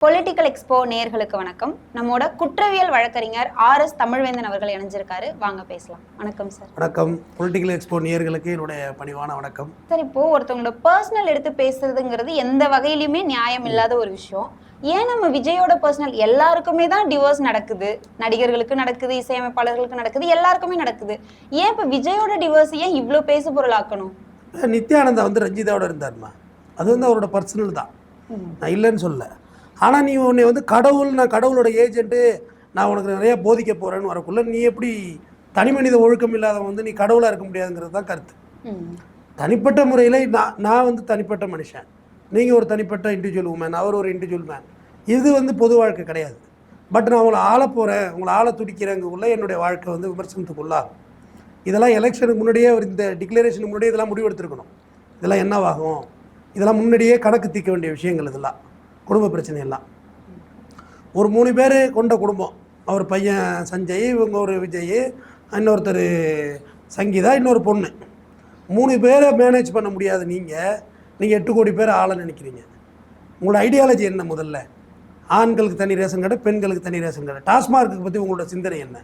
Political expo நேயர்களுக்கு வணக்கம். நம்மோட குற்றவியல் வழக்கறிஞர் ஆர்.எஸ். தமிழ்வேந்தன் அவர்கள் இணைஞ்சிருக்காரு. வாங்க பேசலாம். வணக்கம் சார். வணக்கம். பொலிட்டிக்கல் எக்ஸ்போ நேயர்களுக்கு என்னுடைய பணிவான வணக்கம். சார், இப்போ ஒருத்தவங்களோட பர்சனல் எடுத்து பேசுறதுங்கிறது எந்த வகையிலுமே நியாயம் இல்லாத ஒரு விஷயம். ஏன் நம்ம விஜயோட பர்சனல் எல்லாருக்குமே தான் டிவோர்ஸ் நடக்குது, நடிகர்களுக்கு நடக்குது, இசையமைப்பாளர்களுக்கு நடக்குது, எல்லாருக்குமே நடக்குது. ஏன் இப்போ விஜயோட டிவோர்ஸ் ஏன் இவ்வளோ பேசு பொருளாக்கணும்? நித்யானந்தா ரஞ்சிதாவோட இருந்தாருமா, அது அவரோட பர்சனல் தான், நான் இல்லைன்னு சொல்ல. ஆனால் நீ உன்னை கடவுள், நான் கடவுளோட ஏஜென்ட்டு, நான் உனக்கு நிறையா போதிக்க போகிறேன்னு வரக்குள்ள நீ எப்படி தனி மனித ஒழுக்கம் இல்லாதவன் நீ கடவுளாக இருக்க முடியாதுங்கிறது தான் கருத்து. தனிப்பட்ட முறையில் நான் தனிப்பட்ட மனுஷன், நீங்கள் ஒரு தனிப்பட்ட இண்டிவிஜுவல் உமன், அவர் ஒரு இண்டிவிஜுவல் மேன். இது பொது வாழ்க்கை கிடையாது. பட் நான் உங்களை ஆள போகிறேன், உங்களை ஆள துடிக்கிறேங்குள்ள என்னுடைய வாழ்க்கை விமர்சனத்துக்குள்ளாகும். இதெல்லாம் எலெக்ஷனுக்கு முன்னாடியே இந்த டிக்ளரேஷனுக்கு முன்னாடியே இதெல்லாம் முடிவெடுத்துருக்கணும். இதெல்லாம் என்னவாகும், இதெல்லாம் முன்னாடியே கணக்கு தீர்க்க வேண்டிய விஷயங்கள். இதெல்லாம் குடும்ப பிரச்சனையெல்லாம். ஒரு 3 பேர் கொண்ட குடும்பம், அவர் பையன் சஞ்சய், இவங்க ஒரு விஜய், இன்னொருத்தர் சங்கீதா, இன்னொரு பொண்ணு. 3 பேரை மேனேஜ் பண்ண முடியாது. நீங்கள் 8 கோடி பேர் ஆள நினைக்கிறீங்க. உங்களோட ஐடியாலஜி என்ன? முதல்ல ஆண்களுக்கு தனி ரேஷன் கடை, பெண்களுக்கு தனி ரேஷன் கடை. டாஸ்மார்க்கு பற்றி உங்களோட சிந்தனை என்ன?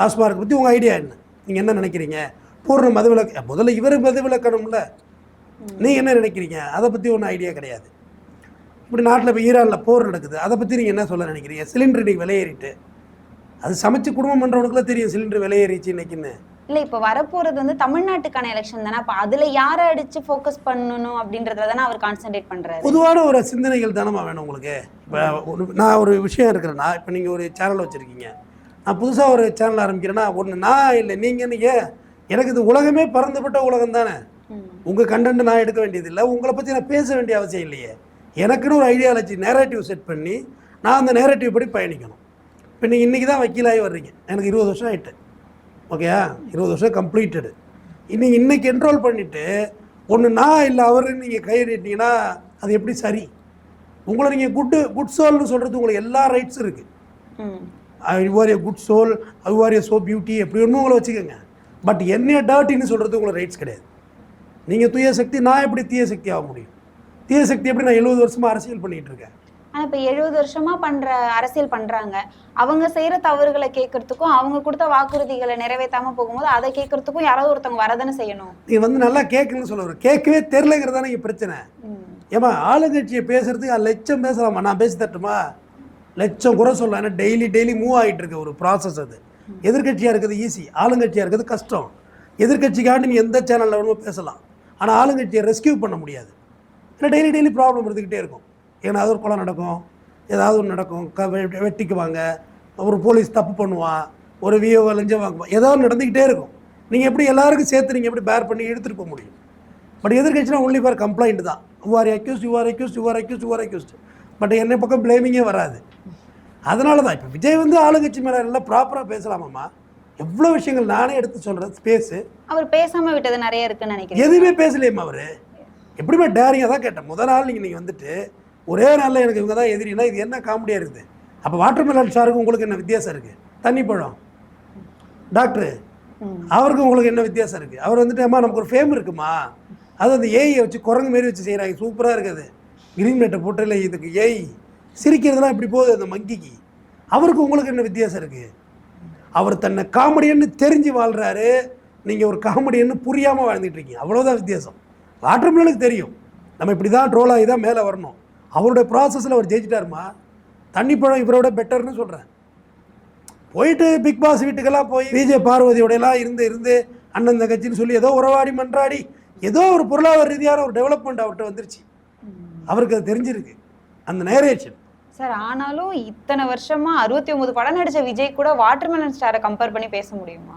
டாஸ்மார்க் பற்றி உங்கள் ஐடியா என்ன? நீங்கள் என்ன நினைக்கிறீங்க? பூர்ண மதுவிலக்கு, முதல்ல இவர் மதுவிலக்கணும்ல, நீங்கள் என்ன நினைக்கிறீங்க? அதை பற்றி ஒன்றும் ஐடியா கிடையாது. இப்படி நாட்டில் இப்போ ஈரானில் போர் நடக்குது, அதை பற்றி நீங்கள் என்ன சொல்ல நினைக்கிறீங்க? சிலிண்டர் இன்றைக்கி விலையேறிட்டு, அது சமைச்சு குடும்பம் பண்ணுறவனுக்குலாம் தெரியும் சிலிண்டர் விலையேறிச்சு இன்னைக்குன்னு. இல்லை, இப்போ வரப்போகிறது தமிழ்நாட்டுக்கான எலெக்ஷன் தானே, அப்போ அதில் யாரை அடித்து ஃபோக்கஸ் பண்ணணும் அப்படின்றத தானே அவர் கான்சன்ட்ரேட் பண்ணுறாரு. பொதுவான ஒரு சிந்தனைகள் தானமா வேணும் உங்களுக்கு. இப்போ நான் ஒரு விஷயம் இருக்கிறேன்னா, இப்போ நீங்கள் ஒரு சேனல் வச்சுருக்கீங்க, நான் புதுசாக ஒரு சேனல் ஆரம்பிக்கிறேன்னா, ஒன்று நான் இல்லை நீங்கள் எனக்கு இது உலகமே பறந்துபட்ட உலகம் தானே. உங்கள் கண்டென்ட் நான் எடுக்க வேண்டியதில்லை, உங்களை பற்றி நான் பேச வேண்டிய அவசியம் இல்லையே. எனக்குன்னு ஒரு ஐடியாலஜி, நேரேட்டிவ் செட் பண்ணி நான் அந்த நேரேட்டிவ் படி பயணிக்கணும். இப்போ நீங்கள் இன்றைக்கி தான் வக்கீலாகி வர்றீங்க, எனக்கு 20 வருஷம் ஆகிட்டு, ஓகேயா, 20 வருஷம் கம்ப்ளீட்டடு. இன்னைக்கு என்ரோல் பண்ணிவிட்டு ஒன்று நான் இல்லை அவருன்னு நீங்கள் கையெழுட்டிங்கன்னா அது எப்படி சரி? உங்களை நீங்கள் குட் சோல்னு சொல்கிறது உங்களுக்கு எல்லா ரைட்ஸும் இருக்குது. You are a good soul, you are a so beauty, எப்படி ஒன்றும் உங்களை வச்சுக்கோங்க. பட் என்ன டர்ட்டின்னு சொல்கிறது உங்களுக்கு ரைட்ஸ் கிடையாது. நீங்கள் தூய சக்தி, நான் எப்படி தீய சக்தி ஆக முடியும்? தீய சக்தி எப்படி? நான் 70 வருஷமாக அரசியல் பண்ணிகிட்டு இருக்கேன். ஆனால் இப்போ 70 வருஷமாக அரசியல் பண்ணுறாங்க. அவங்க செய்கிற தவறுகளை கேட்கறதுக்கும், அவங்க கொடுத்த வாக்குறுதிகளை நிறைவேற்றாமல் போகும்போது அதை கேட்கறதுக்கும் யாராவது ஒருத்தவங்க வரதானே செய்யணும். நீங்கள் நல்லா கேட்கணும்னு சொல்ல, கேட்கவே தெரிலங்கிறது தானே இங்கே பிரச்சனை. ஏமா ஆளுங்கட்சியை பேசுறதுக்கு லட்சம் பேசலாமா? நான் பேசி தட்டுமா? லட்சம் குறை சொல்லலாம். ஏன்னா டெய்லி மூவ் ஆகிட்டு இருக்க ஒரு ப்ராசஸ் அது. எதிர்கட்சியாக இருக்கிறது ஈஸி, ஆளுங்கட்சியாக இருக்கிறது கஷ்டம். எதிர்கட்சிக்காண்டி நீ எந்த சேனலில் வேணுமோ பேசலாம், ஆனால் ஆளுங்கட்சியை ரெஸ்கியூ பண்ண முடியாது. ஏன்னா டெய்லி ப்ராப்ளம் இருந்துக்கிட்டே இருக்கும். ஏன்னா அது ஒரு கொலை நடக்கும், ஏதாவது ஒன்று நடக்கும், வெட்டிக்குவாங்க, ஒரு போலீஸ் தப்பு பண்ணுவான், ஒரு விஓ லஞ்சம் வாங்குவான், ஏதாவது நடந்துக்கிட்டே இருக்கும். நீங்கள் எப்படி எல்லாருக்கும் சேர்த்து நீங்கள் எப்படி பேர் பண்ணி எடுத்துகிட்டு போக முடியும்? பட் எதிர்கட்சினா ஒன்லி ஃபார் கம்ப்ளைண்ட் தான். You are accused. பட் என்னை பக்கம் பிளேமிங்கே வராது. அதனால தான் இப்போ விஜய் ஆளுங்கட்சி மேலே எல்லாம் ப்ராப்பராக பேசலாமாம்மா. எவ்வளோ விஷயங்கள் நானே எடுத்து சொல்கிறேன். ஸ்பேஸு அவர் பேசாமல் விட்டது நிறைய இருக்குன்னு நினைக்கிறேன். எதுவுமே பேசலையம்மா அவர். எப்படிமா டேரிங்காக தான் கேட்டேன். முதல் நாள் நீங்கள் ஒரே நாளில் எனக்கு இவங்க தான் எதிரினா இது என்ன காமெடியாக இருக்குது? அப்போ வாட்டர்மெலன் சாருக்கு உங்களுக்கு என்ன வித்தியாசம் இருக்குது? தண்ணி பழம் டாக்டரு அவருக்கு உங்களுக்கு என்ன வித்தியாசம் இருக்குது? அவர் அம்மா நமக்கு ஒரு ஃபேம் இருக்குமா, அது அந்த ஏஐயை வச்சு குரங்கு மாரி வச்சு செய்கிறாங்க, சூப்பராக இருக்குது. கிரீன் மேட்டை போட்டில் இதுக்கு ஏஐ சிரிக்கிறதுலாம் இப்படி போகுது அந்த மங்கிக்கு. அவருக்கு உங்களுக்கு என்ன வித்தியாசம் இருக்குது? அவர் தன்னை காமெடியன்னு தெரிஞ்சு வாழ்கிறாரு, நீங்கள் ஒரு காமெடியன்னு புரியாமல் வாழ்ந்துட்டு இருக்கீங்க. அவ்வளோதான் வித்தியாசம். வாட்டர்மெலனுக்கு தெரியும் நம்ம இப்படி தான் ட்ரோல் ஆகி தான் மேலே வரணும். அவருடைய ப்ராசஸில் அவர் ஜெயிச்சிட்டாருமா. தண்ணி பழம் இவரோட பெட்டர்னு சொல்கிறேன். போயிட்டு பிக் பாஸ் வீட்டுக்கெல்லாம் போய் விஜய் பார்வதியோடையெல்லாம் இருந்து அண்ணன் தங்கச்சின்னு சொல்லி ஏதோ உறவாடி மன்றாடி ஏதோ ஒரு பொருளாதார ரீதியான ஒரு டெவலப்மெண்ட் அவர்கிட்ட வந்துருச்சு. அவருக்கு அது தெரிஞ்சிருக்கு அந்த நேரேஷன். சார், ஆனாலும் இத்தனை வருஷமா 69 படம் நடிச்ச விஜய் கூட வாட்டர்மெலன் ஸ்டாரை கம்பேர் பண்ணி பேச முடியுமா?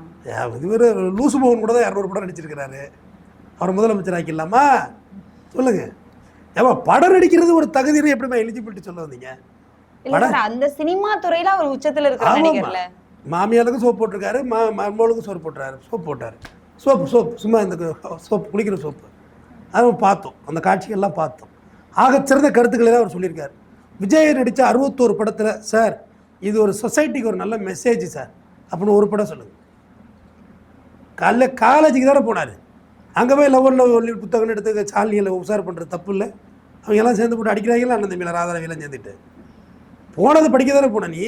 இது லூசு மோகன் கூட தான் 200 படம் நடிச்சிருக்கிறாரு. அவர் முதலமைச்சர் ஆக்கிடலாமா? சொல்லுங்க. ஏமா படம் நடிக்கிறது ஒரு தகுதியை எப்படிமா எலிஜிபிலிட்டி சொல்ல வந்தீங்க? அந்த சினிமா துறையில அவர் உச்சத்துல இருக்காரு. மாமியாருக்கும் சோப் போட்டிருக்காரு, மருமகளுக்கும் சோப் போட்டார். சோப்பு சும்மா இந்த சோப்பு, குளிக்கிற சோப்பு, அதை பார்த்தோம். அந்த காட்சிகள்லாம் பார்த்தோம். ஆகச்சிறந்த கருத்துக்களை தான் அவர் சொல்லியிருக்காரு. விஜய் நடித்த 61 படத்தில் சார் இது ஒரு சொசைட்டிக்கு ஒரு நல்ல மெசேஜ் சார் அப்படின்னு ஒரு படம் சொல்லுங்கள். காலேஜுக்கு தானே போனார், அங்கே போய் லவ் புத்தகம் எடுத்து சாலினியில் உசார் பண்ணுறது தப்பு இல்லை. அவங்க எல்லாம் சேர்ந்து போட்டு அடிக்கிறாங்களா அண்ணன் தம்பியில் ராதாரவியெல்லாம் சேர்ந்துட்டு போனது படிக்க தானே போன நீ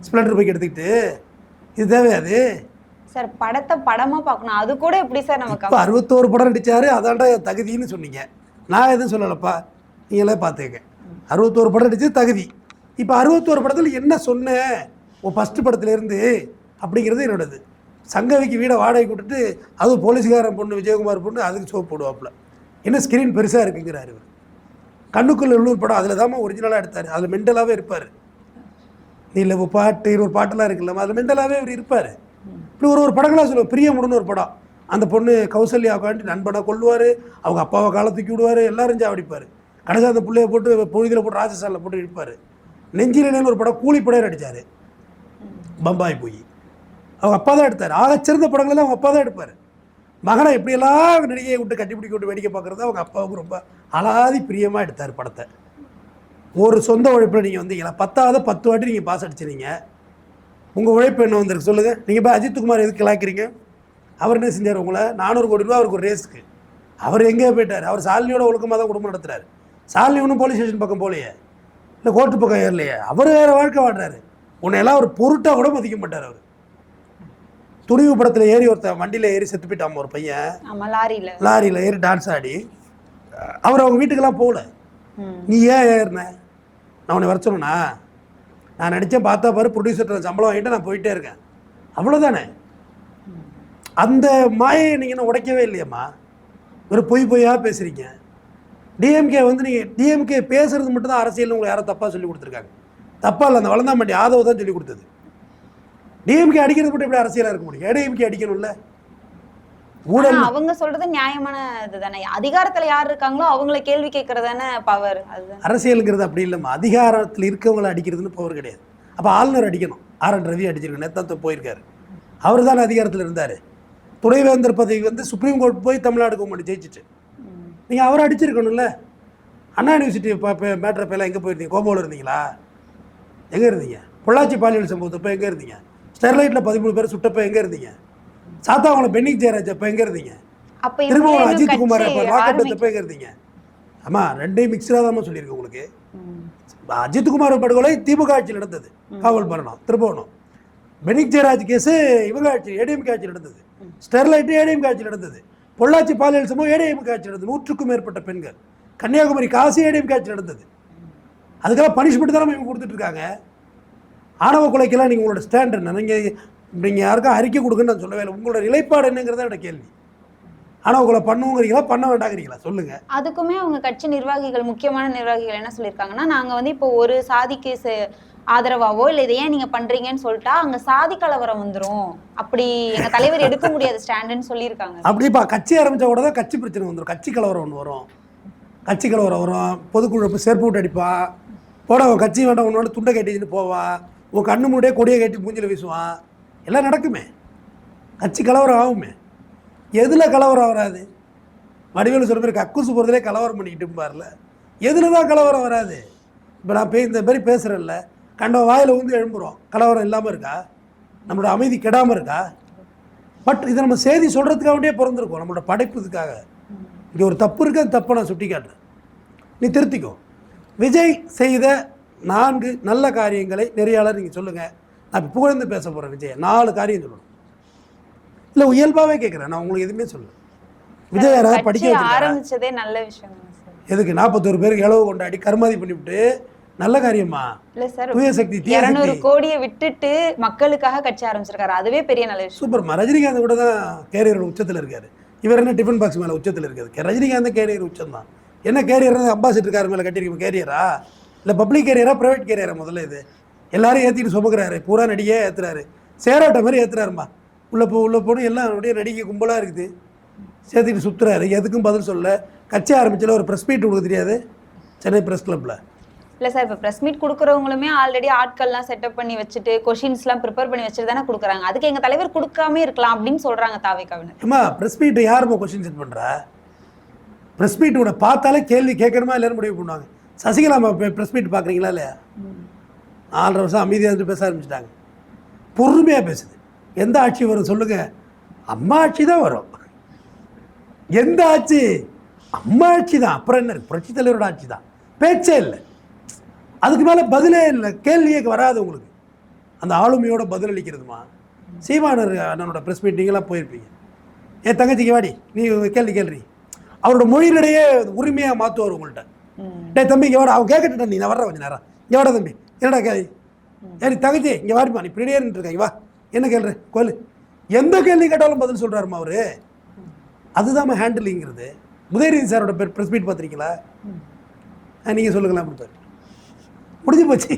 ஸ்ப்ளெண்டர் பைக் எடுத்துக்கிட்டு, இது தேவையாது சார். படத்தை படமா பார்க்கணும், அது கூட எப்படி சார் நமக்கு? இப்போ 61 படம் நடிச்சாரு, அதான்டா தகுதின்னு சொன்னீங்க. நான் எதுவும் சொல்லலப்பா, நீங்களே பார்த்துக்க. 61 படம் நடிச்சது தகுதி. இப்போ 61 படத்தில் என்ன சொன்னேன் உன் ஃபஸ்ட்டு படத்துலேருந்து அப்படிங்கிறது என்னோடது. சங்கவிக்கு வீடை வாடகை கொடுத்துட்டு அதுவும் போலீஸ்காரன் பொண்ணு விஜயகுமார் பொண்ணு அதுக்கு சோப் போடுவாப்புல. என்ன ஸ்க்ரீன் பெருசாக இருக்குங்கிறாரு இவர். கண்ணுக்குள்ள உள்ளூர் படம் அதில் தான் ஒரிஜினலாக எடுத்தார். அதில் மெண்டலாகவே இருப்பார். நீ இல்லை பாட்டு 20 பாட்டெல்லாம் இருக்குல்லம்மா, அதில் மெண்டலாகவே இவர் இருப்பார். இப்படி ஒரு படங்களாக சொல்லுவார். பிரியமுடன் ஒரு படம், அந்த பொண்ணு கௌசல்யா உட்காந்து நண்பனாக கொள்ளுவார், அவங்க அப்பாவை காலை தூக்கி விடுவார், எல்லாரும் சாவடிப்பார். கடைசி அந்த பிள்ளைய போட்டு பொழுதில் போட்டு ராஜஸ்தானில் போட்டு இழுப்பார். நெஞ்சிலேன்னு ஒரு படம் கூலிப்படம் நடித்தார், பம்பாய் போய். அவங்க அப்பா தான் எடுத்தார். ஆகச்சிறந்த படங்களெல்லாம் அவங்க அப்பா தான் எடுப்பார். மகனை எப்படியெல்லாம் நடிகையை விட்டு கட்டிப்பிடிக்க விட்டு வேடிக்கை பார்க்குறது அவங்க அப்பாவுக்கு ரொம்ப அலாதி பிரியமாக எடுத்தார் படத்தை. ஒரு சொந்த உழைப்பில் நீங்கள் வந்தீங்களா? 10 வாட்டி நீங்கள் பாஸ் அடிச்சிருங்க. உங்கள் உழைப்பு என்ன வந்திருக்கு சொல்லுங்கள். நீங்கள் போய் அஜித்குமார் எதுக்கு கிளாக்கிறீங்க? அவர் என்ன செஞ்சார்? உங்களை 400 கோடி ரூபா அவருக்கு ஒரு ரேஸுக்கு. அவர் எங்கேயோ போயிட்டார். அவர் சாலினியோட ஒழுக்கமாக தான் குடும்பம் நடத்துகிறார். சாலினி ஒன்றும் போலீஸ் ஸ்டேஷன் பக்கம் போலையே, இல்லை கோர்ட்டு பக்கம் ஏறலையே. அவர் வேறு வாழ்க்கை வாழ்றாரு. உன்னை எல்லாம் ஒரு பொருட்டாக கூட மதிக்க மாட்டார். அவர் துணிவு படத்தில் ஏறி ஒருத்தன் வண்டியில் ஏறி செத்து போயிட்டாம ஒரு பையன், லாரியில் ஏறி டான்ஸ் ஆடி. அவர் அவங்க வீட்டுக்கெல்லாம் போகல. நீ ஏன் ஏறின? நான் உன்னை வர சொன்னா? நான் நடித்தேன், பார்த்தா பாரு, ப்ரொடியூசர்கிட்ட சம்பளம் வாங்கிட்டு நான் போயிட்டே இருக்கேன், அவ்வளோதானே. அந்த மாயை நீங்கள் என்ன உடைக்கவே இல்லையம்மா. ஒரு பொய்யாக பேசுகிறீங்க. டிஎம்கே நீங்கள் டிஎம்கே பேசுறது மட்டும்தான் அரசியல். உங்களுக்கு யாரும் தப்பாக சொல்லி கொடுத்துருக்காங்க? தப்பாக இல்லை, அந்த வளர்ந்தாமட்டி ஆதவ தான் சொல்லி கொடுத்தது. டிஎம்கே அடிக்கிறது மட்டும் எப்படி அரசியலாக இருக்க முடியும்? ஏடிஎம்கே அடிக்கணும்ல. ஊழல் அவங்க சொல்றது நியாயமான இதுதானே. அதிகாரத்தில் யார் இருக்காங்களோ அவங்கள கேள்வி கேட்கறது தானே பவர். அரசியலுங்கிறது அப்படி இல்லைம்மா. அதிகாரத்தில் இருக்கவங்களை அடிக்கிறதுன்னு பவர் கிடையாது. அப்போ ஆளுநர் அடிக்கணும். ஆர்.என். ரவி அடிச்சிருக்கணும். நேற்று போயிருக்காரு. அவர் தானே அதிகாரத்தில் இருந்தார். துணைவேந்தர் பதவி சுப்ரீம் கோர்ட் போய் தமிழ்நாடுக்கு முன்னாடி ஜெயிச்சிட்டு நீங்கள் அவரை அடிச்சிருக்கணும்ல. அண்ணா யூனிவர்சிட்டி மேட்ரு பேலாம் எங்கே போயிருந்தீங்க? கோபாவில் இருந்தீங்களா? எங்கே இருந்தீங்க? பொள்ளாச்சி பாலியல் சம்பவத்தப்போ எங்கே இருந்தீங்க? ஸ்டெர்லைட்டில் 13 பேர் சுட்டப்போ எங்கே இருந்தீங்க? சாத்தாங்குளம் பென்னிக் ஜெயராஜ் அப்போ எங்கே இருந்தீங்க? திரும்பவும் அஜித்குமார் அப்போ வாக்கெடுத்தப்போ எங்கே இருந்தீங்க? ஆமாம், ரெண்டையும் மிக்சராக தான் சொல்லியிருக்கேன் உங்களுக்கு. அஜித்குமார் படுகொலை திமுக ஆட்சியில் நடந்தது, காவல் மரணம் திரும்பணும். பென்னிக் ஜெயராஜ் கேஸு இவங்க ஆட்சி ஏடிஎம்கே ஆட்சியில் நடந்தது. ஸ்டெர்லைட்டு ஏடிஎம்கே ஆட்சியில் நடந்தது. பொள்ளாச்சி பாலியல் சம்பவம் ஏடிஎம்கே ஆட்சியில் நடந்தது. 100க்கும் மேற்பட்ட பெண்கள். கன்னியாகுமரி காசி ஏடிஎம்கே ஆட்சியில் நடந்தது. அதுக்கெல்லாம் பனிஷ்மெண்ட் தானே இவங்க கொடுத்துட்டு இருக்காங்க. ஆணவ கொலைக்கெல்லாம் நீங்கள் உங்களோட ஸ்டாண்ட் என்ன? நீங்கள் யாருக்கும் அறிக்கை கொடுக்குன்னு நான் சொல்லவே இல்லை. உங்களோட நிலைப்பாடு என்னங்கிறத என்னோட கேள்வி. ஆணவ கொலை பண்ணுங்கிறீங்களா பண்ண வேண்டாங்கிறீங்களா சொல்லுங்கள். அதுக்குமே அவங்க கட்சி நிர்வாகிகள், முக்கியமான நிர்வாகிகள் என்ன சொல்லியிருக்காங்கன்னா, நாங்கள் இப்போ ஒரு சாதிக்கு ஆதரவாவோ இல்லை இதை ஏன் நீங்கள் பண்ணுறீங்கன்னு சொல்லிட்டா அங்கே சாதி கலவரம் வந்துடும், அப்படி எங்கள் தலைவர் எடுக்க முடியாது ஸ்டாண்டுன்னு சொல்லியிருக்காங்க. அப்படிப்பா கட்சி ஆரம்பித்த கூட தான் கட்சி பிரச்சனை வந்துடும். கட்சி கலவரம் ஒன்று வரும். கட்சி கலவரம் வரும். பொதுக்குழு செருப்பு விட்டு அடிப்பான். போட கட்சி வேண்டாம் ஒன்று துண்டை கட்டிட்டு போவான். உன் கண்ணு மூடியே கொடியை கட்டி மூஞ்சில் வீசுவான். எல்லாம் நடக்குமே. கட்சி கலவரம் ஆகுமே. எதில் கலவரம் வராது? வடிவேலு சொல்கிற மாதிரி கக்கூசு போகிறதுலே கலவரம் பண்ணிக்கிட்டு இருப்பார்ல. எதில் தான் கலவரம் வராது? இப்போ நான் இந்த மாதிரி பேசுகிறேன்ல, கண்ட வாயில் எழும்புறோம். கலவரம் இல்லாமல் இருக்கா? நம்மளோட அமைதி கெடாமல் இருக்கா? பட் இதை நம்ம செய்தி சொல்கிறதுக்காகவே பிறந்திருக்கோம், நம்மளோட படைப்புக்காக. இங்கே ஒரு தப்பு இருக்குது, அந்த தப்பை நான் சுட்டி காட்டுறேன், நீ திருத்திக்கோ. விஜய் செய்த 4 நல்ல காரியங்களை நெறியாளர் நீங்கள் சொல்லுங்கள். நான் புகழ்ந்து பேச போகிறேன். விஜய் 4 காரியம் சொல்லணும். இல்லை இயல்பாகவே கேட்குறேன், நான் உங்களுக்கு எதுவுமே சொல்லுவேன். விஜய் யாராவது படிக்க ஆரம்பிச்சதே நல்ல விஷயம். எதுக்கு 41 பேருக்கு இளவு கொண்டாடி கருமாதி பண்ணிவிட்டு நல்ல காரியமா? இல்ல சார், தூய சக்தி 200 கோடியை விட்டுட்டு மக்களுக்காக கட்சி ஆரம்பிச்சிருக்காரு, அதுவே பெரிய நல்ல விஷயம். சூப்பர்மா. ரஜினிகாந்த் கூட தான் கேரியரோட உச்சத்தில் இருக்காரு. இவர் என்ன டிஃபன் பாக்ஸ் மேலே உச்சத்தில் இருக்காது? ரஜினிகாந்த் கேரியர் உச்சம் தான். என்ன கேரியர்? அம்பாசிடர் கார் மேலே கட்டிருக்கோம் கேரியரா? இல்லை பப்ளிக் கேரியரா ப்ரைவேட் கேரியரா? முதல்ல இது எல்லாரும் ஏற்றிட்டு சுமக்கிறாரு. பூரா நடிகையே ஏற்றுறாரு. சேராட்ட மாதிரி ஏற்றுறாருமா. உள்ளே போகணும். எல்லாம் அப்படியே நடிகை கும்பலாக இருக்குது. சேர்த்துக்கிட்டு சுற்றுறாரு. எதுக்கும் பதில் சொல்ல. கட்சி ஆரம்பிச்சல ஒரு ப்ரெஸ் மீட் கொடுக்க தெரியாது சென்னை ப்ரெஸ் கிளப்பில். இல்லை சார், இப்போ ப்ரெஸ் மீட் கொடுக்குறவங்களுமே ஆல்ரெடி ஆட்கள்லாம் செட்டப் பண்ணி வச்சுட்டு கொஷின்ஸ்லாம் ப்ரிப்பேர் பண்ணி வச்சுட்டு தானே கொடுக்குறாங்க. அதுக்கு எங்கள் தலைவர் கொடுக்காமே இருக்கலாம் அப்படின்னு சொல்கிறாங்க தாவேக்காவினர். அம்மா ப்ரெஸ் மீட்டு யாருமா கொஷின் செட் பண்ணுறா? ப்ரெஸ் மீட்டோட பார்த்தாலே கேள்வி கேட்கணுமா இல்லைன்னு முடிவு பண்ணுவாங்க. சசிகலாமா ப்ரெஸ் மீட் பார்க்குறீங்களா இல்லையா? 4 வருஷம் அமைதியாக இருந்து பேச ஆரம்பிச்சிட்டாங்க. பொறுமையாக பேசுது. எந்த ஆட்சி வரும் சொல்லுங்கள்? அம்மா ஆட்சி தான் வரும். எந்த ஆட்சி? அம்மா ஆட்சி தான். அப்புறம் என்ன? புரட்சி தலைவரோட ஆட்சி தான். பேச்சே இல்லை. அதுக்கு மேலே பதிலே இல்லை, கேள்வியே வராது உங்களுக்கு. அந்த ஆளுமையோட பதில் அளிக்கிறதுமா. சீமானர் அண்ணனோட ப்ரெஸ் மீட்டிங்கெல்லாம் போயிருப்பீங்க. என் தங்கச்சிக்கு வாடி நீ கேள்வி அவரோட மொழியிடையே உரிமையாக மாற்றுவார் உங்கள்கிட்ட. தம்பி இங்கே வாடா, அவன் கேட்கட்டா நீ நான் வர்ற கொஞ்சம் நேரம், இங்கே வாடா தம்பி, என்னடா கேள்வி, ஏன் தங்கச்சி இங்கே வாடிமா, நீ இப்படியே இருந்துருக்காங்க, வா என்ன கேள்ற கோல், எந்த கேள்வி கேட்டாலும் பதில் சொல்கிறாருமா அவரு. அதுதான் ஹேண்டிலிங்கிறது. உதயநிதி சாரோட ப்ரெஸ் மீட் பார்த்துருக்கீங்களா? நீங்கள் சொல்லுங்களேன். கொடுத்தாரு, முடிஞ்சு போச்சு.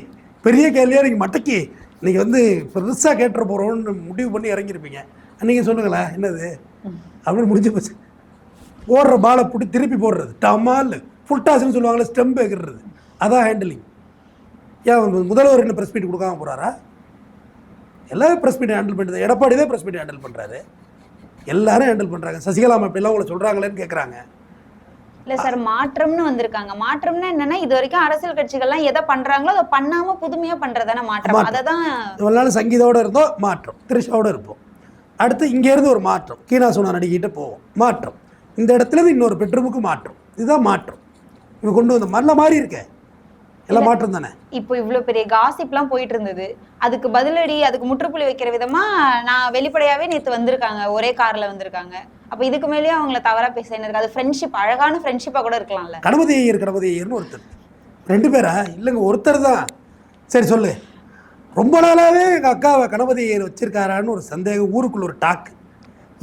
பெரிய கேள்வியாக நீங்கள் மட்டைக்கு நீங்கள் வந்து பெருசாக கேட்டுற போகிறோன்னு முடிவு பண்ணி இறங்கியிருப்பீங்க. நீங்கள் சொல்லுங்களேன் என்னது அப்படின்னு முடிஞ்சு போச்சு. ஓடுற பாலை பிடி திருப்பி போடுறது, டமால் ஃபுல் டாஸ்ன்னு சொல்லுவாங்களே, ஸ்டெம்ப் வைக்கிறது, அதான் ஹேண்டிலிங். ஏன் முதல்வர் என்ன ப்ரெஸ் மீட் கொடுக்காம போகிறாரா? எல்லாரும் ப்ரெஸ் மீட் ஹேண்டில் பண்ணுறது. எடப்பாடி தான் ப்ரெஸ் மீட் ஹேண்டில் பண்ணுறாரு, எல்லாரும் ஹேண்டில் பண்ணுறாங்க. சசிகலா அப்படிலாம் உங்களை சொல்கிறாங்களேன்னு கேட்குறாங்க. இல்லை சார், மாற்றம்னு வந்திருக்காங்க. மாற்றம்னா என்னன்னா, இது வரைக்கும் அரசியல் கட்சிகள்லாம் எதை பண்றாங்களோ அதை பண்ணாம புதுமையா பண்றதான மாற்றம். அதை தான் இவ்வளோ நாள் சங்கீதோடு இருந்தோம் மாற்றம், திரிஷாவோடு இருப்போம். அடுத்து இங்கேருந்து ஒரு மாற்றம், கீனா சோனா நடிக்கிட்ட போவோம் மாற்றம், இந்த இடத்துலேருந்து இன்னொரு பெட்ரூமுக்கு மாற்றம். இதுதான் மாற்றம். இவங்க கொண்டு வந்த மல்ல மாதிரி இருக்க எல்லாம் மாற்றம் தானே. இப்போ இவ்வளோ பெரிய காசிப்லாம் போயிட்டு இருந்தது, அதுக்கு பதிலடி, அதுக்கு முற்றுப்புள்ளி வைக்கிற விதமா நான் வெளிப்படையாவே நேற்று வந்திருக்காங்க, ஒரே கார்ல வந்திருக்காங்க. அப்போ இதுக்கு மேலேயே அவங்கள தவறா பேச என்ன இருக்கு? அது ஃப்ரெண்ட்ஷிப், அழகான ஃப்ரெண்ட்ஷிப்பா கூட இருக்கலாம்ல. கணபதி ஐயர்னு ஒருத்தர், 2 பேரா? இல்லைங்க, ஒருத்தர் தான். சரி சொல்லு. ரொம்ப நாளாகவே எங்கள் அக்காவை கணபதி ஐயர் வச்சிருக்காரான்னு ஒரு சந்தேகம், ஊருக்குள்ள ஒரு டாக்கு.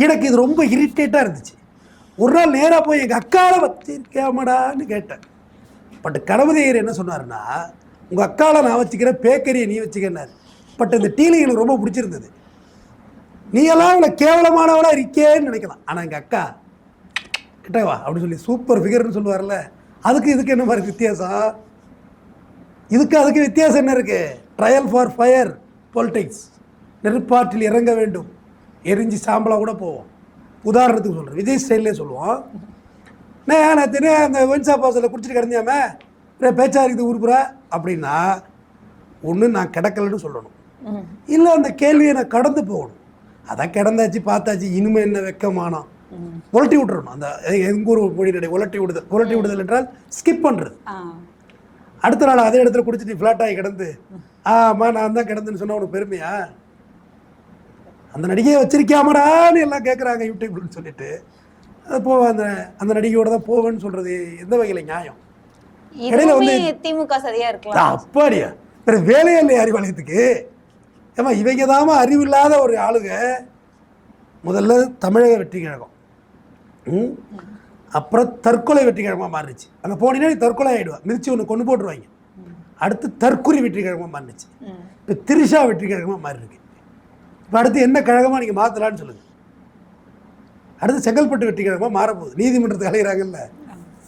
எனக்கு இது ரொம்ப இரிட்டேட்டாக இருந்துச்சு. ஒரு நாள் நேராக போய் எங்கள் அக்காவை வச்சிருக்காமடான்னு கேட்டேன். பட் கணபதி ஐயர் என்ன சொன்னாருன்னா, உங்கள் அக்காவை நான் வச்சுக்கிறேன், பேக்கரியை நீ வச்சுக்கன்னாரு. பட் இந்த டீலிங் எனக்கு ரொம்ப பிடிச்சிருந்தது. நீ எல்லாம் இவ்வளோ கேவலமானவளாக இருக்கேன்னு நினைக்கலாம், ஆனால் எங்கள் அக்கா கிட்டவா அப்படின்னு சொல்லி சூப்பர் ஃபிகர்னு சொல்லுவார்ல, அதுக்கு இதுக்கு என்ன மாதிரி வித்தியாசம்? அதுக்கு வித்தியாசம் என்ன இருக்குது? Trial for fire politics. நெருப்பாற்றில் இறங்க வேண்டும், எரிஞ்சு சாம்பலாக கூட போவோம். உதாரணத்துக்கு சொல்கிறேன், விஜய் ஸ்டைல்லே சொல்லுவோம். நான் அந்த ஒயின்ஷாப் ஹவுஸில் குடிச்சிட்டு கிடந்தியாமே பேச்சா இருக்குது ஊருப்புறா அப்படின்னா, ஒன்று நான் கிடக்கலன்னு சொல்லணும், இல்லை அந்த கேள்வியை நான் கடந்து போகணும். அதான் கிடந்தாச்சு பார்த்தாச்சு, இனிமேல் என்ன வெக்கமானோம், உலட்டி விட்டுறணும். அந்த எங்கள் ஊர் மொழி உலட்டி விடுதல் என்றால் ஸ்கிப் பண்ணுறது. அடுத்த நாள் அதே இடத்துல குடிச்சிட்டு ஃப்ளாட் ஆகி கிடந்து ஆமா நான் தான் கிடந்துன்னு சொன்னால் உனக்கு பெருமையா? அந்த நடிகையை வச்சிருக்காமடான்னு எல்லாம் கேட்குறாங்க யூடியூப்னு சொல்லிட்டு, அது போவேன், அந்த நடிகையோட தான் போவேன்னு சொல்கிறது எந்த வகையில் நியாயம்? இடையில வந்து திமுக சரியா இருக்கலாம். அப்படியா? வேற வேலையே இல்லை அறிவாலயத்துக்கு. ஏமா இவங்க தாம அறிவில்லாத ஒரு ஆளுங்க. முதல்ல தமிழக வெற்றி கழகம், அப்புறம் தற்கொலை வெற்றி கழகமாக மாறிடுச்சு. அங்கே போனீங்கன்னா தற்கொலை ஆகிடுவான், மிதிச்சு ஒன்று கொண்டு போட்டுருவாங்க. அடுத்து தற்கொலை வெற்றி கழகமாக மாறிடுச்சு. இப்போ திரிஷா வெற்றி கழகமாக மாறி இருக்கு. இப்போ அடுத்து என்ன கழகமாக நீங்கள் மாற்றலான்னு சொல்லுங்கள். அடுத்து செங்கல்பட்டு வெற்றி கழகமாக மாறப்போகுது. நீதிமன்றத்துக்கு அலைகிறாங்கல்ல,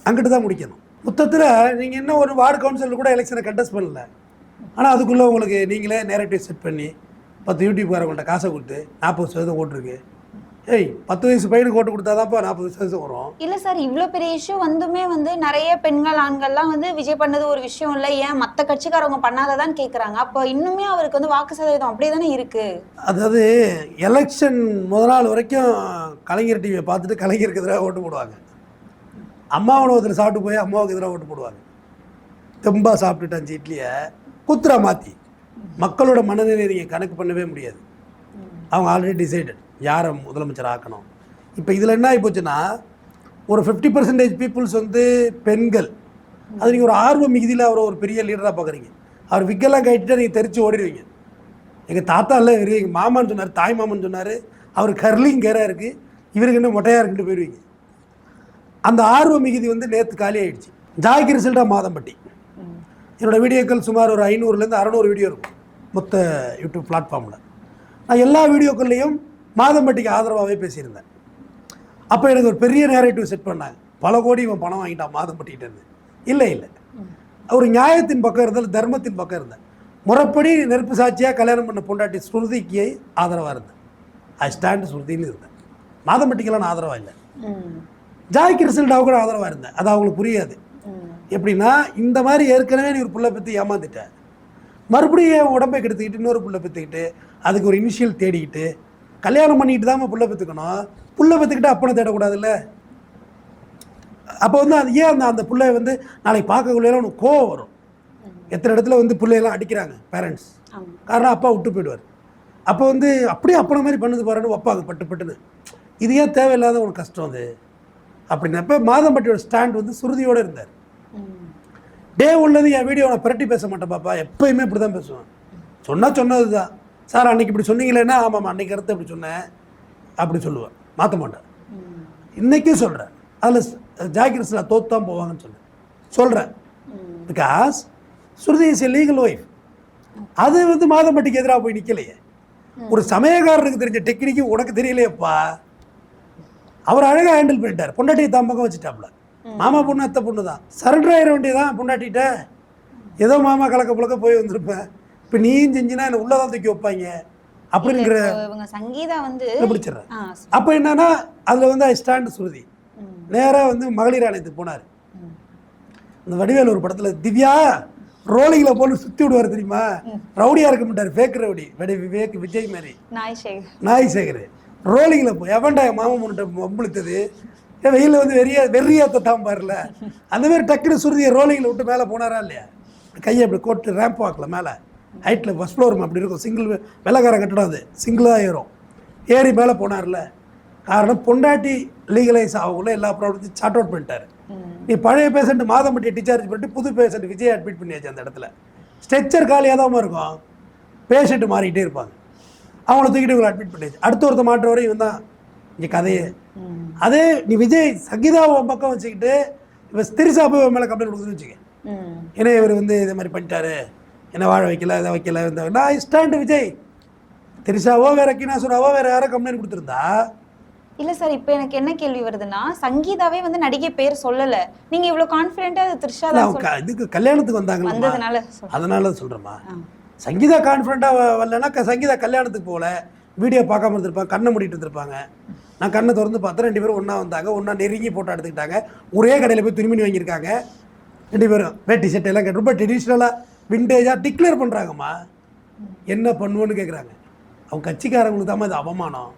அங்கிட்டு தான் முடிக்கணும். மொத்தத்தில் நீங்கள் இன்னும் ஒரு வார்டு கவுன்சிலர் கூட எலெக்ஷனை கண்டெஸ்ட் பண்ணல. ஆனால் அதுக்குள்ளே உங்களுக்கு நீங்களே நேரட்டிவ் செட் பண்ணி 10 யூடியூப்காரங்கள்ட்ட காசை கொடுத்து 40% ஓட்டுருக்கு. 10 வயசு பையனுக்கு ஓட்டு கொடுத்தாதான்ப்பா 40% வரும். இல்லை சார், இவ்வளோ பெரிய இஷ்யூ வந்துமே நிறைய பெண்கள் ஆண்கள்லாம் விஜய் பண்ணது ஒரு விஷயம் இல்லை, ஏன் மற்ற கட்சிக்காரவங்க பண்ணாததான் கேட்குறாங்க. அப்போ இன்னுமே அவருக்கு வாக்கு சதவீதம் அப்படியே தானே இருக்குது. அதாவது எலெக்ஷன் முதல் நாள் வரைக்கும் கலைஞர் டிவியை பார்த்துட்டு கலைஞருக்கு எதிராக ஓட்டு போடுவாங்க. அம்மா உணவகத்தில் சாப்பிட்டு போய் அம்மாவுக்கு எதிராக ஓட்டு போடுவாங்க. தெம்பா சாப்பிட்டுட்டு 5 இட்லியை குத்துரா மாற்றி மக்களோட மனநிலையை நீங்கள் கணக்கு பண்ணவே முடியாது. அவங்க ஆல்ரெடி டிசைடட் யாரை முதலமைச்சர் ஆக்கணும். இப்போ இதில் என்ன ஆகி போச்சுன்னா, ஒரு 50% பீப்புள்ஸ் பெண்கள். அது நீங்கள் ஒரு ஆர்வம் மிகுதியில் அவரை ஒரு பெரிய லீடராக பார்க்குறீங்க. அவர் விக்கெல்லாம் கட்டிட்டு நீங்கள் தெரிச்சு ஓடிடுவீங்க. எங்கள் தாத்தா இல்லை, எங்கள் மாமான்னு சொன்னார், தாய் மாமன்னு சொன்னார், அவர் கர்லிங் கேராக இருக்குது, இவருக்கு என்ன மொட்டையாக இருக்குன்னு போயிடுவீங்க. அந்த ஆர்வ மிகுதி நேற்று காலி ஆகிடுச்சு. ஜாய்க்கு ரிசல்ட்டாக மாதம்பட்டி. என்னோடய வீடியோக்கள் சுமார் ஒரு 500லேருந்து 600 வீடியோ இருக்கும் மொத்த யூடியூப் பிளாட்ஃபார்மில். நான் எல்லா வீடியோக்கள்லேயும் மாதம்பட்டிக்கு ஆதரவாகவே பேசியிருந்தேன். அப்போ எனக்கு ஒரு பெரிய நேரேட்டிவ் செட் பண்ணாங்க, பல கோடி இவன் பணம் வாங்கிட்டான் மாதம்பட்டிகிட்டேருந்து. இல்லை ஒரு நியாயத்தின் பக்கம் இருந்தால், தர்மத்தின் பக்கம் இருந்தேன். முறைப்படி நெருப்பு சாட்சியாக கல்யாணம் பண்ண பொண்டாட்டி ஸ்ருதிக்கு ஆதரவாக இருந்தேன். ஐ ஸ்டாண்ட் ஸ்ருதின்னு இருந்தேன். மாதம்பட்டிக்கெல்லாம் நான் ஆதரவாக இல்லை. ஜாய்க்கு ரிசல்ட்டாக கூட ஆதரவாக இருந்தேன். அது அவங்களுக்கு புரியாது. எப்படின்னா, இந்த மாதிரி ஏற்கனவே நீ ஒரு புள்ள பெற்று ஏமாந்துட்டேன், மறுபடியும் உடம்பை கெடுத்துக்கிட்டு இன்னொரு புள்ள பெற்றுக்கிட்டு அதுக்கு ஒரு இனிஷியல் தேடிக்கிட்டு கல்யாணம் பண்ணிக்கிட்டு தான் புள்ள பெற்றுக்கணும். புள்ள பெற்றுக்கிட்டு அப்பனை தேடக்கூடாதுல்ல. அப்போ அது ஏன் அந்த பிள்ளை நாளைக்கு பார்க்கக்குள்ள உனக்கு கோவம் வரும். எத்தனை இடத்துல வந்து பிள்ளையெல்லாம் அடிக்கிறாங்க பேரண்ட்ஸ், காரணம் அப்பா விட்டு போயிடுவார். அப்போ வந்து அப்படியே அப்பன மாதிரி பண்ணுது பாருன்னு வைப்பாங்க பட்டுன்னு. இது ஏன் தேவையில்லாத ஒரு கஷ்டம் அது அப்படின்னப்ப மாதம்பட்டியோட ஸ்டாண்ட் வந்து சுருதியோடு இருந்தார். டே உள்ளது என் வீடியோ நான் பிரட்டி பேச மாட்டேன் பாப்பா, எப்பயுமே இப்படி தான் பேசுவேன். சொன்னது தான் சார், அன்றைக்கி இப்படி சொன்னீங்களேன்னா ஆமாம்மா அன்றைக்கி கருத்து அப்படி சொன்னேன் அப்படி சொல்லுவேன், மாற்ற மாட்டேன். இன்றைக்கும் சொல்கிறேன், அதில் ஜாக்கிரஸ்ல தோத்து தான் போவாங்கன்னு சொல்கிறேன். Because Shruti is a legal wife. அது வந்து மாதம்பட்டிக்கு எதிராக போய் நிற்கலையே. ஒரு சமயக்காரனுக்கு தெரிஞ்ச டெக்னிக்கு உனக்கு தெரியலையப்பா. அவர் அழகாக ஹேண்டில் பண்ணிட்டார். பொண்டாட்டியை தான் பக்கம் வச்சுட்டாப்புல. மாமா பொண்ணு அத்தை பொண்ணு தான், சரண்டர் ஆயிட வேண்டியதான் பொண்டாட்டிகிட்ட. ஏதோ மாமா கலக்க புழக்க போய் வந்திருப்பேன், இப்போ நீயும் செஞ்சினா என்ன உள்ளதான் தூக்கி வைப்பாங்க அப்படிங்கிற சங்கீதா வந்து பிடிச்சிடுறேன். அப்போ என்னன்னா அதில் வந்து ஐ ஸ்டாண்ட் சுருதி நேராக வந்து மகளிர் ஆணையத்துக்கு போனார். இந்த வடிவேல் ஒரு படத்தில் திவ்யா ரோலிங்கில் போட்டு சுற்றி விடுவார் தெரியுமா, ரவுடியாக இருக்க மாட்டார், ஃபேக் ரவுடி, விவேக் விஜய் மாதிரி நாய் சேகர் ரோலிங்கில் போய் எவன்டா மாமா முன்னிட்ட வம்புழுத்தது, வெயிலில் வந்து வெறியாத்தான் பாருல, அந்த மாதிரி டக்குனு சுருதியை ரோலிங்கில் விட்டு மேலே போனாரா இல்லையா, கையை அப்படி கோட்டு ரேம்ப் வாக்கில் மேலே ஹைட்டில் ஃபஸ்ட் ஃப்ளோர் அப்படி இருக்கும், சிங்கிள் வெள்ளக்கார கட்டடம், அது சிங்கிளாக ஏறி மேலே போனார்ல. காரணம் பொண்டாட்டி லீகலைஸ் ஆகக்குள்ள எல்லா ப்ராப்ளத்தையும் சார்ட் அவுட் பண்ணிட்டார். நீ பழைய பேஷண்ட் மாதம்பட்டியை டிஸ்சார்ஜ் பண்ணிட்டு புது பேஷண்ட் விஜய் அட்மிட் பண்ணியாச்சு. அந்த இடத்துல ஸ்ட்ரெச்சர் காலியாக தான் இருக்கும், பேஷண்ட்டு மாறிக்கிட்டே இருப்பாங்க. அவங்கள தூக்கிட்டு இவங்களை அட்மிட் பண்ணியாச்சு. அடுத்த ஒருத்த மாற்ற வரை இவன் தான் இங்கே கதையே. அதே நீ விஜய் சங்கீதாவை பக்கம் வச்சுக்கிட்டு இப்போ திரிசா போய் மேலே கம்ப்ளைண்ட் கொடுத்துன்னு வச்சுக்க, ஏன்னா இவர் வந்து இதே மாதிரி பண்ணிட்டாரு, என்ன வாழ வைக்கல இதை வைக்கல இந்த நான் ஸ்டாண்டு விஜய். திரிசாவோ வேற கினாசுராவோ வேற யாரோ கம்ப்ளைண்ட் கொடுத்துருந்தா இல்ல சார். இப்போ எனக்கு என்ன கேள்வி வருதுன்னா, சங்கீதாவே வந்து நடிகை பேர் சொல்லல, நீங்க இவ்வளவு கான்ஃபிடென்ட்டா த்ரிஷா தான் இதுக்கு கல்யாணத்துக்கு வந்தாங்க அதனால சொல்றேம்மா. சங்கீதா கான்ஃபிடென்ட்டா வரலன்னா சங்கீதா கல்யாணத்துக்கு போகல, வீடியோ பார்க்காம இருந்திருப்பாங்க, கண்ணை மூடிட்டு இருந்திருப்பாங்க. நான் கண்ணை திறந்து பார்த்தா 2 பேரும் ஒன்றா வந்தாங்க, ஒன்றா நெருங்கி போட்டோ எடுத்துக்கிட்டாங்க, ஒரே கடையில் போய் துணிமணி வாங்கியிருக்காங்க. 2 பேரும் வேட்டி ஷர்ட் எல்லாம் ரொம்ப ட்ரெடிஷ்னலாக விண்டேஜாக டிக்ளேர் பண்ணுறாங்கம்மா. என்ன பண்ணுவோன்னு கேட்குறாங்க. அவங்க கட்சிக்காரங்களுக்கு தான் இது அவமானம்.